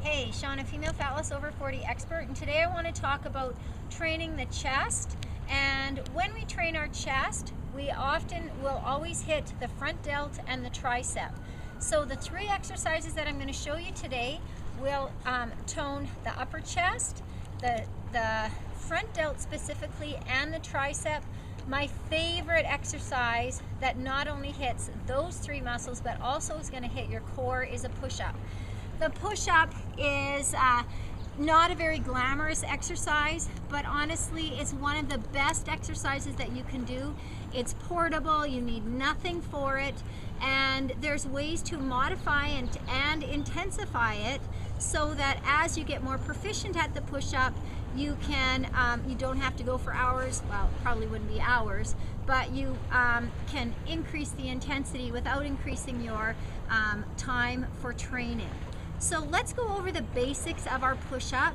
Hey, Shauna, female fat loss over 40 expert, and today I want to talk about training the chest. And when we train our chest, we often will always hit the front delt and the tricep. So the three exercises that I'm going to show you today will tone the upper chest, the front delt specifically, and the tricep. My favorite exercise that not only hits those three muscles but also is going to hit your core is a push-up. The push-up is not a very glamorous exercise, but honestly it's one of the best exercises that you can do. It's portable, you need nothing for it, and there's ways to modify and intensify it so that as you get more proficient at the push-up, you can you don't have to go for hours. Well, it probably wouldn't be hours, but you can increase the intensity without increasing your time for training. So let's go over the basics of our push-up.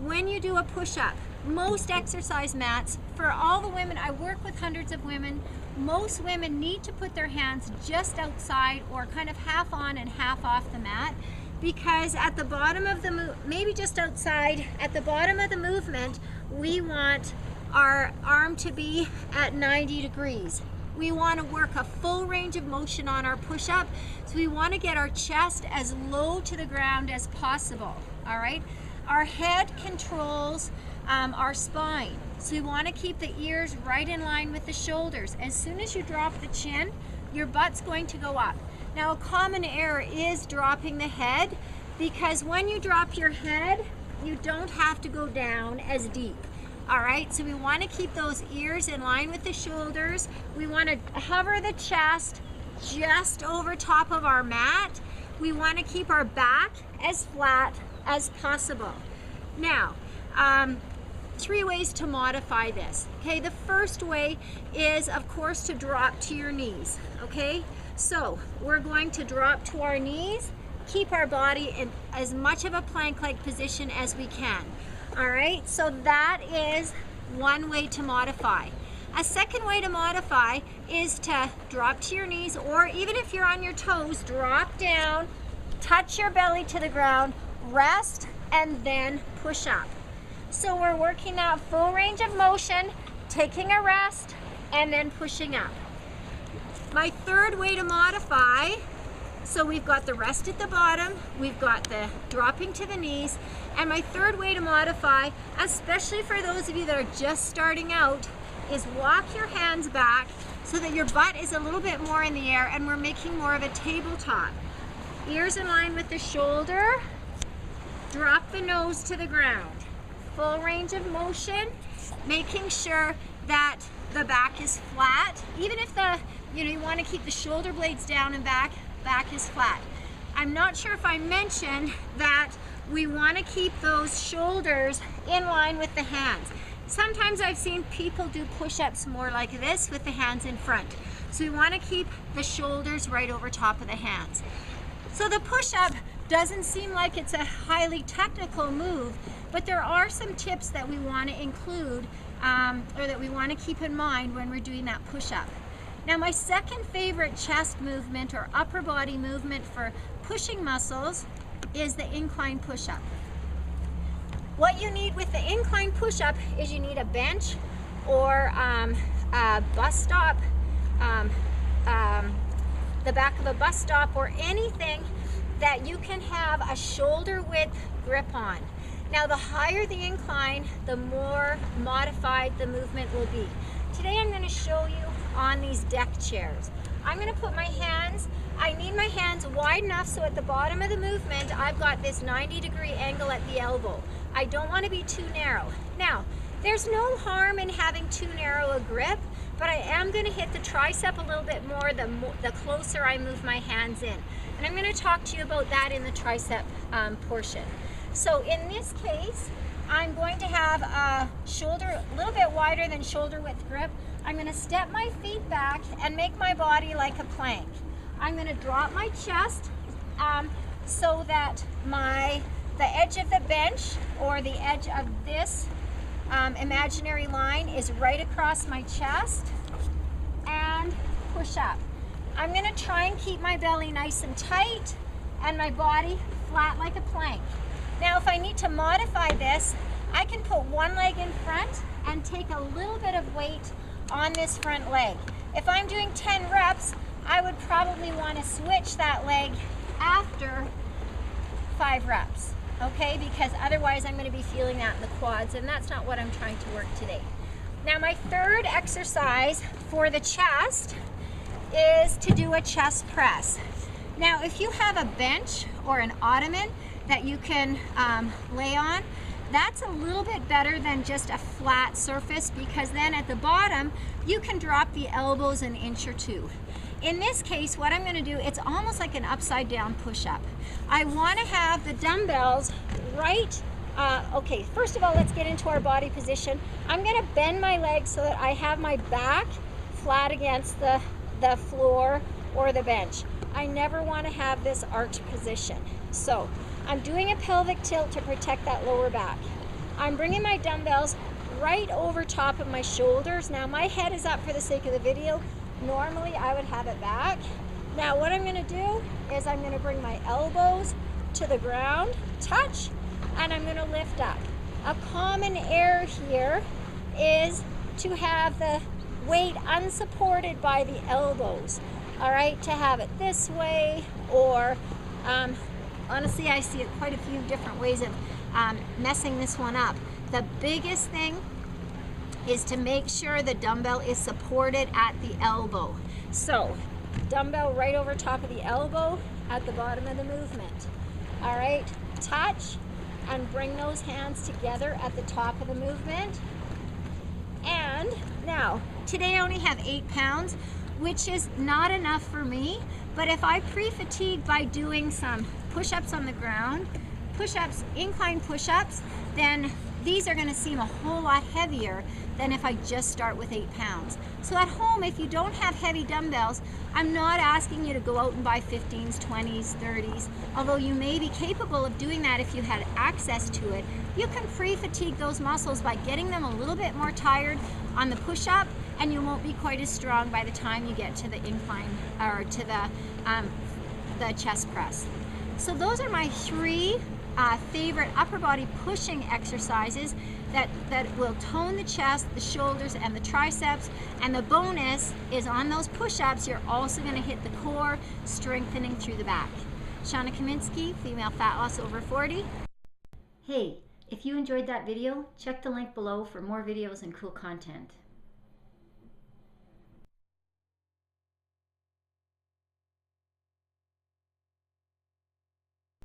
When you do a push-up, most exercise mats, for all the women, I work with hundreds of women, most women need to put their hands just outside or kind of half on and half off the mat, because at the bottom of the maybe just outside, at the bottom of the movement, we want our arm to be at 90 degrees. We want to work a full range of motion on our push-up, so we want to get our chest as low to the ground as possible. All right, our head controls our spine, so we want to keep the ears right in line with the shoulders. As soon as you drop the chin, your butt's going to go up. Now, a common error is dropping the head, because when you drop your head, you don't have to go down as deep. All right, so we want to keep those ears in line with the shoulders. We want to hover the chest just over top of our mat. We want to keep our back as flat as possible. Now, three ways to modify this. Okay, the first way is, of course, to drop to your knees. Okay, so we're going to drop to our knees, keep our body in as much of a plank-like position as we can. All right, so that is one way to modify. A second way to modify is to drop to your knees, or even if you're on your toes, drop down, touch your belly to the ground, rest, and then push up. So we're working that full range of motion, taking a rest, and then pushing up. My third way to modify, so we've got the rest at the bottom, we've got the dropping to the knees, and my third way to modify, especially for those of you that are just starting out, is walk your hands back so that your butt is a little bit more in the air and we're making more of a tabletop. Ears in line with the shoulder, drop the nose to the ground. Full range of motion, making sure that the back is flat. Even if you want to keep the shoulder blades down and back is flat. I'm not sure if I mentioned that we want to keep those shoulders in line with the hands. Sometimes I've seen people do push-ups more like this with the hands in front. So we want to keep the shoulders right over top of the hands. So the push-up doesn't seem like it's a highly technical move, but there are some tips that we want to include or that we want to keep in mind when we're doing that push-up. Now, my second favorite chest movement or upper body movement for pushing muscles is the incline push-up. What you need with the incline push-up is you need a bench or a bus stop, the back of a bus stop, or anything that you can have a shoulder width grip on. Now, the higher the incline, the more modified the movement will be. Today I'm going to show you on these deck chairs. I'm going to put my hands, I need my hands wide enough so at the bottom of the movement I've got this 90-degree angle at the elbow. I don't want to be too narrow. Now, there's no harm in having too narrow a grip, but I am going to hit the tricep a little bit more the closer I move my hands in. And I'm going to talk to you about that in the tricep portion. So in this case, I'm going to have a shoulder a little bit wider than shoulder width grip. I'm going to step my feet back and make my body like a plank. I'm going to drop my chest so that the edge of the bench or the edge of this imaginary line is right across my chest, and push up. I'm going to try and keep my belly nice and tight and my body flat like a plank. Now if I need to modify this, I can put one leg in front and take a little bit of weight on this front leg. If I'm doing 10 reps, I would probably want to switch that leg after 5 reps, okay? Because otherwise I'm going to be feeling that in the quads, and that's not what I'm trying to work today. Now my third exercise for the chest is to do a chest press. Now if you have a bench or an ottoman that you can lay on, that's a little bit better than just a flat surface, because then at the bottom you can drop the elbows an inch or two. In this case, what I'm going to do, it's almost like an upside down push-up. I want to have the dumbbells right. Okay, first of all, let's get into our body position. I'm going to bend my legs so that I have my back flat against the floor or the bench. I never want to have this arch position. So I'm doing a pelvic tilt to protect that lower back. I'm bringing my dumbbells right over top of my shoulders. Now my head is up for the sake of the video. Normally I would have it back. Now what I'm going to do is I'm going to bring my elbows to the ground, touch, and I'm going to lift up. A common error here is to have the weight unsupported by the elbows. All right, to have it this way, or honestly, I see it quite a few different ways of messing this one up. The biggest thing is to make sure the dumbbell is supported at the elbow. So, dumbbell right over top of the elbow at the bottom of the movement. All right, touch and bring those hands together at the top of the movement. And now, today I only have 8 pounds, which is not enough for me, but if I pre-fatigue by doing some push-ups on the ground, push-ups, incline push-ups, then these are going to seem a whole lot heavier than if I just start with 8 pounds. So at home, if you don't have heavy dumbbells, I'm not asking you to go out and buy 15s, 20s, 30s, although you may be capable of doing that if you had access to it. You can pre-fatigue those muscles by getting them a little bit more tired on the push-up, and you won't be quite as strong by the time you get to the incline or to the chest press. So those are my 3 favorite upper body pushing exercises that will tone the chest, the shoulders, and the triceps. And the bonus is on those push-ups, you're also going to hit the core, strengthening through the back. Shauna Kaminsky, female fat loss over 40. Hey, if you enjoyed that video, check the link below for more videos and cool content.